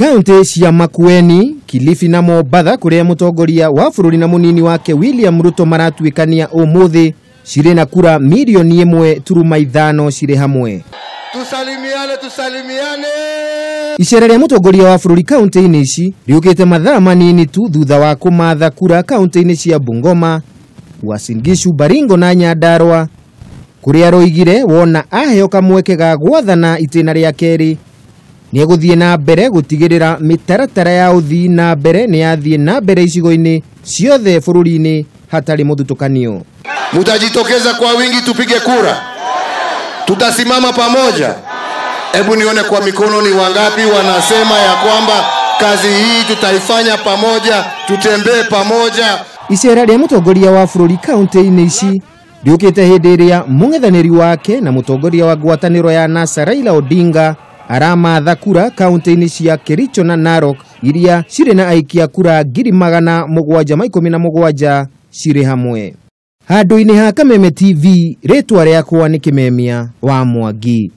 Kaunti cia Makueni, Kilifi na Mombatha kuria mutongoria wa bururi na munini wake William Ruto maratuikania umuthi cire na kura milioni 1.5 cire hamwe. Tusalimiane. Icera ria mutongoria wa bururi kaunti-ini ici riukite mathaa manini tu thutha wa kumatha kura kaunti-ini cia Bungoma, Uasin Gishu, Baringo na Nyandarua kuria roigire wona aheo kamweke ga gwathana itena ria keri ni eguthie na mbere gutigirira mitaratara ya uthii na mbere ni yathie na mbere icigo-ini ciothe bururi-ini hatari muthutukanio. Mutajitokeza kwa wingi tupige kura. Tutasimama pamoja. Hebu nione kwa mikono ni wangapi wanasema ya kwamba kazi hii tutaifanya pamoja, tutembee pamoja. Icera ria mutongoria wa bururi kaunti-ini ici riukite hindi iria mung'ethaniri wake na mutongoria wa ngwataniro ya NASA Raila Odinga aramatha kura kaunti-ini cia Kericho na Narok iria cire na aikia kura 717 cire hamwe. Handu-ini ha Kameme TV, ritwa riakwa ni Kimemia wa Mwangi.